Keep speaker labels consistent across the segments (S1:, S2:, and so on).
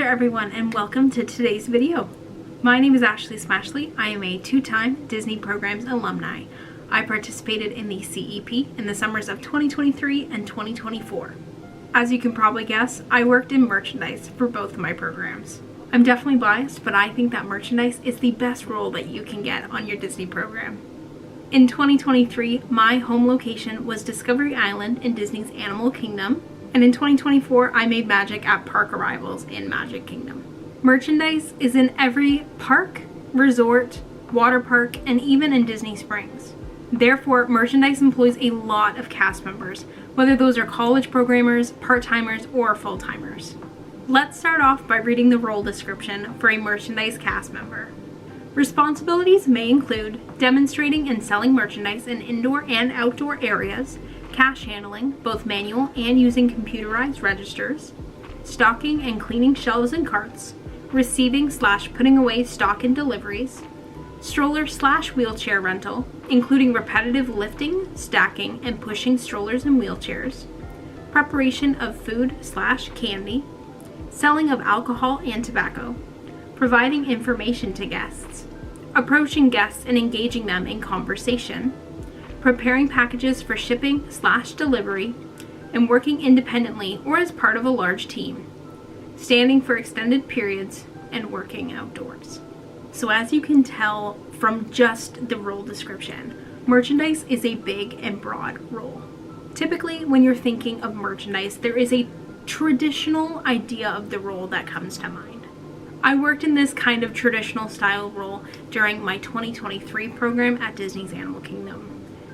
S1: there everyone, and welcome to today's video. My name is Ashley Smashley. I am a two-time Disney Programs alumni. I participated in the CEP in the summers of 2023 and 2024. As you can probably guess, I worked in merchandise for both of my programs. I'm definitely biased, but I think that merchandise is the best role that you can get on your Disney program. In 2023, my home location was Discovery Island in Disney's Animal Kingdom, and in 2024, I made magic at Park Arrivals in Magic Kingdom. Merchandise is in every park, resort, water park, and even in Disney Springs. Therefore, merchandise employs a lot of cast members, whether those are college programmers, part-timers, or full-timers. Let's start off by reading the role description for a merchandise cast member. Responsibilities may include demonstrating and selling merchandise in indoor and outdoor areas, cash handling, both manual and using computerized registers, stocking and cleaning shelves and carts, receiving/putting away stock and deliveries, stroller/wheelchair rental, including repetitive lifting, stacking, and pushing strollers and wheelchairs, preparation of food/candy, selling of alcohol and tobacco, providing information to guests, approaching guests and engaging them in conversation, preparing packages for shipping/delivery, and working independently or as part of a large team, standing for extended periods, and working outdoors. So as you can tell from just the role description, merchandise is a big and broad role. Typically, when you're thinking of merchandise, there is a traditional idea of the role that comes to mind. I worked in this kind of traditional style role during my 2023 program at Disney's Animal Kingdom.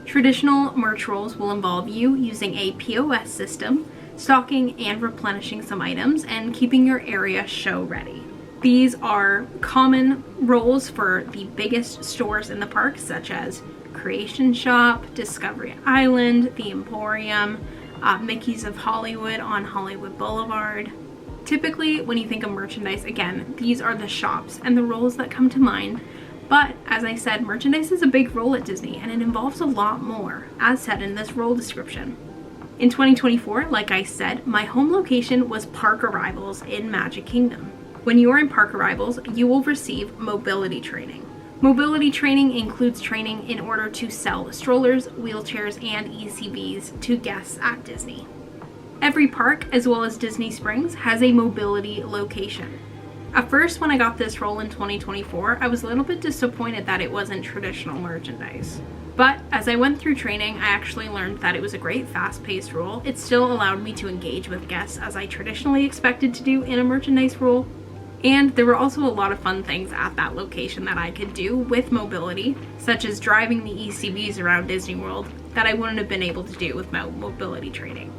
S1: Traditional merch roles will involve you using a POS system, stocking and replenishing some items, and keeping your area show ready. These are common roles for the biggest stores in the park, such as Creation Shop, Discovery Island, the Emporium, Mickey's of Hollywood on Hollywood Boulevard. Typically, when you think of merchandise, again, these are the shops and the roles that come to mind. But as I said, merchandise is a big role at Disney, and it involves a lot more, as said in this role description. In 2024, like I said, my home location was Park Arrivals in Magic Kingdom. When you are in Park Arrivals, you will receive mobility training. Mobility training includes training in order to sell strollers, wheelchairs, and ECVs to guests at Disney. Every park, as well as Disney Springs, has a mobility location. At first, when I got this role in 2024, I was a little bit disappointed that it wasn't traditional merchandise. But as I went through training, I actually learned that it was a great fast-paced role. It still allowed me to engage with guests as I traditionally expected to do in a merchandise role. And there were also a lot of fun things at that location that I could do with mobility, such as driving the ECVs around Disney World that I wouldn't have been able to do with my mobility training.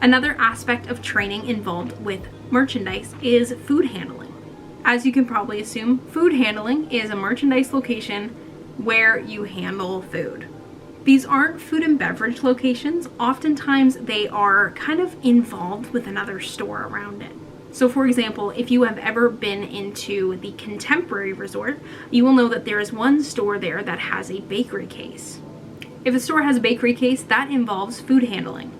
S1: Another aspect of training involved with merchandise is food handling. As you can probably assume, food handling is a merchandise location where you handle food. These aren't food and beverage locations. Oftentimes they are kind of involved with another store around it. So for example, if you have ever been into the Contemporary Resort, you will know that there is one store there that has a bakery case. If a store has a bakery case, that involves food handling.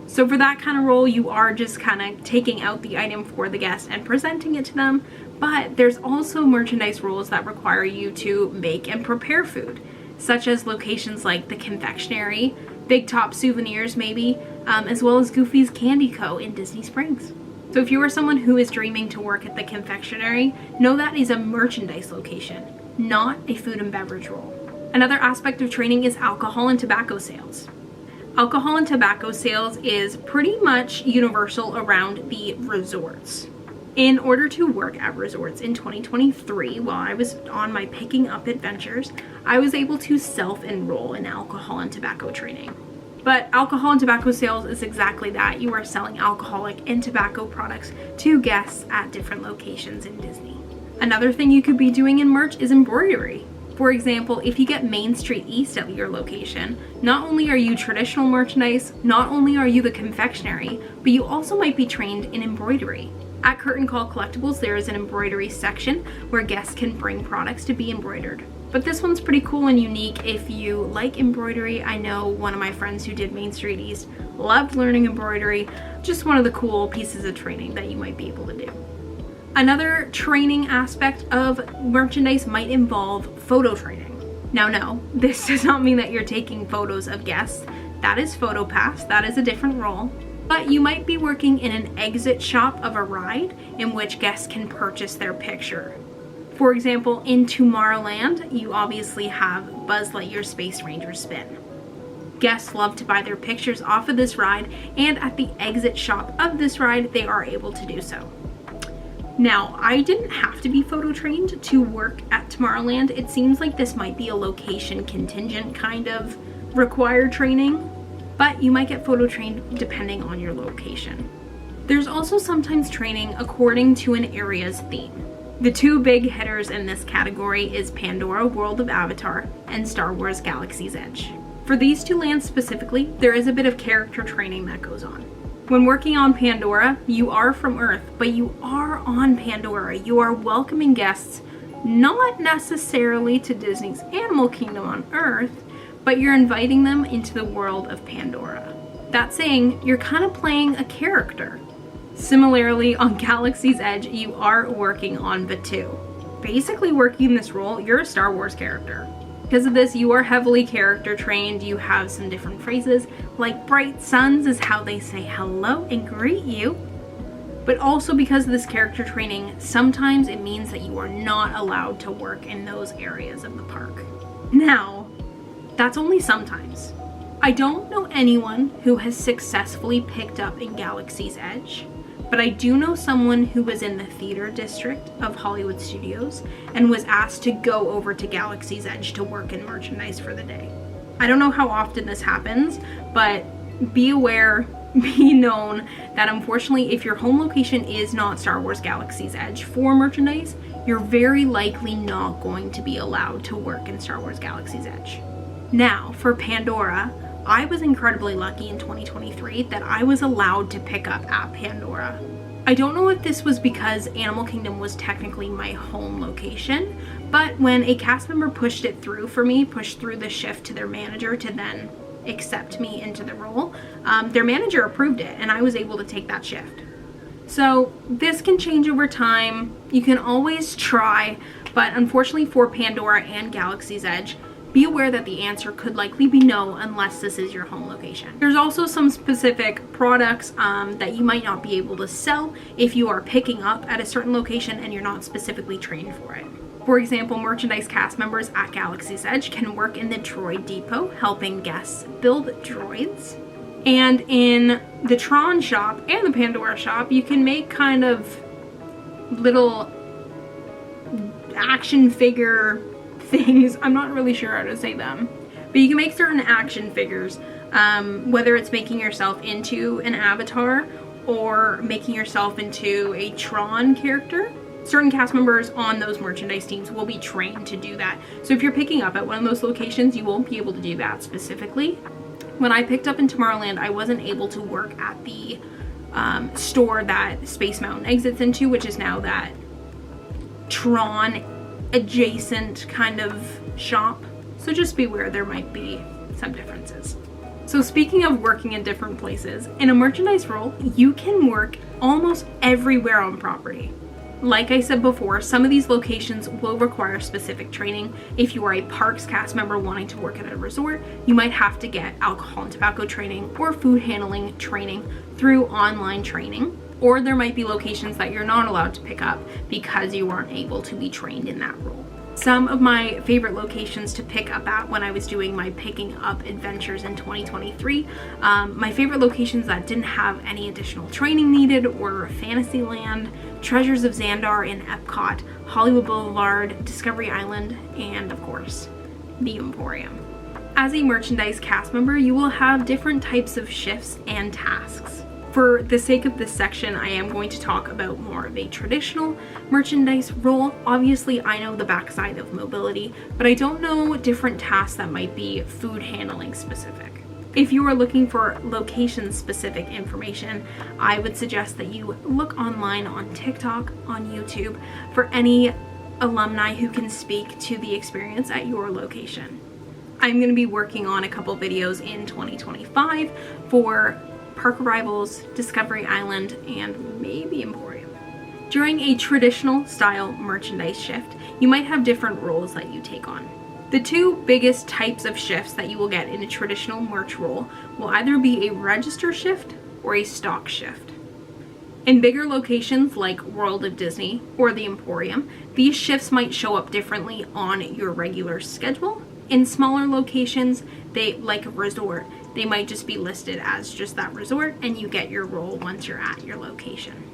S1: So for that kind of role, you are just kind of taking out the item for the guest and presenting it to them. But there's also merchandise roles that require you to make and prepare food, such as locations like the Confectionery, Big Top Souvenirs maybe, as well as Goofy's Candy Co. in Disney Springs. So if you are someone who is dreaming to work at the Confectionery, know that is a merchandise location, not a food and beverage role. Another aspect of training is alcohol and tobacco sales. Alcohol and tobacco sales is pretty much universal around the resorts. In order to work at resorts in 2023, while I was on my picking up adventures, I was able to self-enroll in alcohol and tobacco training. But alcohol and tobacco sales is exactly that. You are selling alcoholic and tobacco products to guests at different locations in Disney. Another thing you could be doing in merch is embroidery. For example, if you get Main Street East at your location, not only are you traditional merchandise, not only are you the confectionery, but you also might be trained in embroidery. At Curtain Call Collectibles, there is an embroidery section where guests can bring products to be embroidered. But this one's pretty cool and unique if you like embroidery. I know one of my friends who did Main Street East loved learning embroidery. Just one of the cool pieces of training that you might be able to do. Another training aspect of merchandise might involve photo training. Now, no, this does not mean that you're taking photos of guests. That is PhotoPass, that is a different role. But you might be working in an exit shop of a ride in which guests can purchase their picture. For example, in Tomorrowland, you obviously have Buzz Lightyear Space Ranger spin. Guests love to buy their pictures off of this ride, and at the exit shop of this ride, they are able to do so. Now, I didn't have to be photo trained to work at Tomorrowland. It seems like this might be a location contingent kind of required training, but you might get photo trained depending on your location. There's also sometimes training according to an area's theme. The two big hitters in this category is Pandora World of Avatar and Star Wars Galaxy's Edge. For these two lands specifically, there is a bit of character training that goes on. When working on Pandora, you are from Earth, but you are on Pandora. You are welcoming guests, not necessarily to Disney's Animal Kingdom on Earth, but you're inviting them into the world of Pandora. That saying, you're kind of playing a character. Similarly, on Galaxy's Edge, you are working on Batuu. Basically working this role, you're a Star Wars character. Because of this, you are heavily character trained. You have some different phrases, like bright suns is how they say hello and greet you. But also because of this character training, sometimes it means that you are not allowed to work in those areas of the park. Now, that's only sometimes. I don't know anyone who has successfully picked up in Galaxy's Edge, but I do know someone who was in the theater district of Hollywood Studios and was asked to go over to Galaxy's Edge to work in merchandise for the day. I don't know how often this happens, but be aware, be known that unfortunately if your home location is not Star Wars Galaxy's Edge for merchandise, you're very likely not going to be allowed to work in Star Wars Galaxy's Edge. Now, for Pandora, I was incredibly lucky in 2023 that I was allowed to pick up at Pandora. I don't know if this was because Animal Kingdom was technically my home location, but when a cast member pushed it through for me, pushed through the shift to their manager to then accept me into the role, their manager approved it and I was able to take that shift. So this can change over time. You can always try, but unfortunately for Pandora and Galaxy's Edge, be aware that the answer could likely be no unless this is your home location. There's also some specific products that you might not be able to sell if you are picking up at a certain location and you're not specifically trained for it. For example, merchandise cast members at Galaxy's Edge can work in the droid depot helping guests build droids. And in the Tron shop and the Pandora shop, you can make kind of little action figure things. I'm not really sure how to say them, but you can make certain action figures, whether it's making yourself into an avatar or making yourself into a Tron character. Certain cast members on those merchandise teams will be trained to do that. So if you're picking up at one of those locations, you won't be able to do that specifically. When I picked up in Tomorrowland, I wasn't able to work at the store that Space Mountain exits into, which is now that Tron adjacent kind of shop. So just beware, there might be some differences. So speaking of working in different places, in a merchandise role, you can work almost everywhere on property. Like I said before, some of these locations will require specific training. If you are a parks cast member wanting to work at a resort, you might have to get alcohol and tobacco training or food handling training through online training. Or there might be locations that you're not allowed to pick up because you weren't able to be trained in that role. Some of my favorite locations to pick up at when I was doing my picking up adventures in 2023, my favorite locations that didn't have any additional training needed were Fantasyland, Treasures of Xandar in Epcot, Hollywood Boulevard, Discovery Island, and of course, the Emporium. As a merchandise cast member, you will have different types of shifts and tasks. For the sake of this section, I am going to talk about more of a traditional merchandise role. Obviously, I know the backside of mobility, but I don't know different tasks that might be food handling specific. If you are looking for location-specific information, I would suggest that you look online on TikTok, on YouTube, for any alumni who can speak to the experience at your location. I'm going to be working on a couple videos in 2025 for Park Arrivals, Discovery Island, and maybe Emporium. During a traditional style merchandise shift, you might have different roles that you take on. The two biggest types of shifts that you will get in a traditional merch role will either be a register shift or a stock shift. In bigger locations like World of Disney or the Emporium, these shifts might show up differently on your regular schedule. In smaller locations, like a resort, they might just be listed as just that resort and you get your role once you're at your location.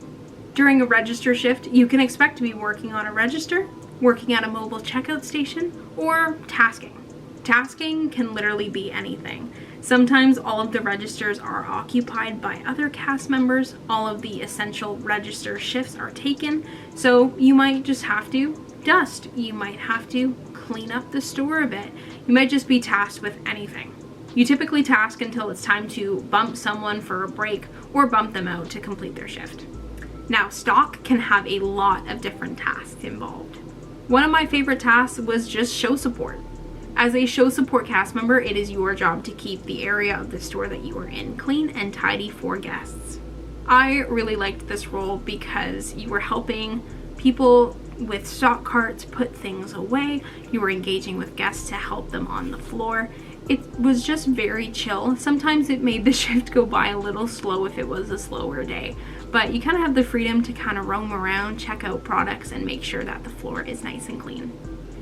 S1: During a register shift, you can expect to be working on a register, working at a mobile checkout station, or tasking. Tasking can literally be anything. Sometimes all of the registers are occupied by other cast members, all of the essential register shifts are taken, so you might just have to dust, you might have to clean up the store a bit, you might just be tasked with anything. You typically task until it's time to bump someone for a break or bump them out to complete their shift. Now, stock can have a lot of different tasks involved. One of my favorite tasks was just show support. As a show support cast member, it is your job to keep the area of the store that you are in clean and tidy for guests. I really liked this role because you were helping people with stock carts put things away, you were engaging with guests to help them on the floor. It was just very chill. Sometimes it made the shift go by a little slow if it was a slower day, but you kind of have the freedom to kind of roam around, check out products, and make sure that the floor is nice and clean.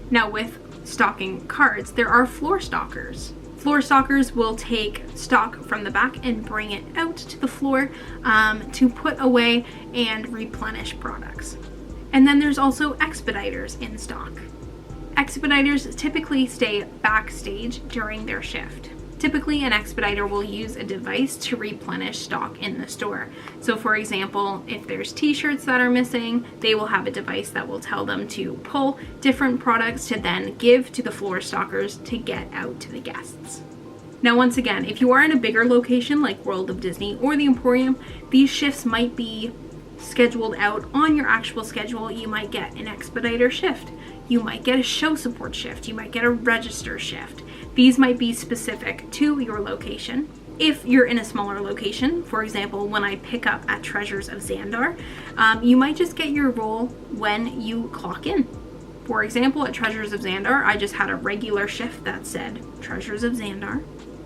S1: Now with stocking carts, there are floor stockers. Floor stockers will take stock from the back and bring it out to the floor to put away and replenish products. And then there's also expediters in stock. Expediters typically stay backstage during their shift. Typically, an expediter will use a device to replenish stock in the store. So for example, if there's t-shirts that are missing, they will have a device that will tell them to pull different products to then give to the floor stockers to get out to the guests. Now, once again, if you are in a bigger location like World of Disney or the Emporium, these shifts might be scheduled out on your actual schedule. You might get an expediter shift. You might get a show support shift. You might get a register shift. These might be specific to your location. If you're in a smaller location, for example, when I pick up at Treasures of Xandar, you might just get your role when you clock in. For example, at Treasures of Xandar, I just had a regular shift that said Treasures of Xandar,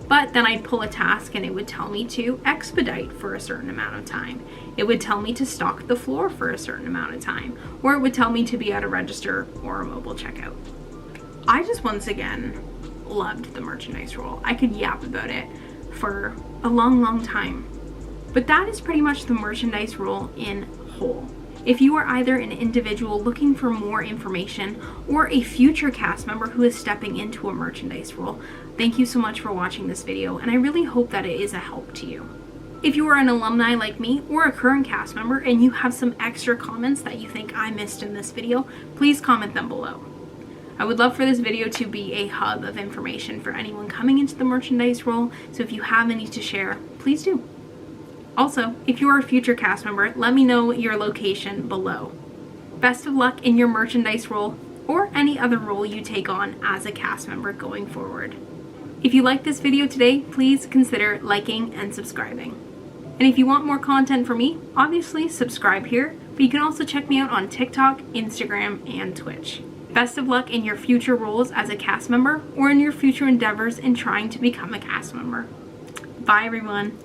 S1: but then I'd pull a task and it would tell me to expedite for a certain amount of time. It would tell me to stock the floor for a certain amount of time, or it would tell me to be at a register or a mobile checkout. I just once again loved the merchandise role. I could yap about it for a long time. But that is pretty much the merchandise role in whole. If you are either an individual looking for more information or a future cast member who is stepping into a merchandise role, thank you so much for watching this video, and I really hope that it is a help to you. If you are an alumni like me or a current cast member and you have some extra comments that you think I missed in this video, please comment them below. I would love for this video to be a hub of information for anyone coming into the merchandise role, so if you have any to share, please do. Also, if you are a future cast member, let me know your location below. Best of luck in your merchandise role or any other role you take on as a cast member going forward. If you liked this video today, please consider liking and subscribing. And if you want more content from me, obviously subscribe here, but you can also check me out on TikTok, Instagram, and Twitch. Best of luck in your future roles as a cast member or in your future endeavors in trying to become a cast member. Bye everyone.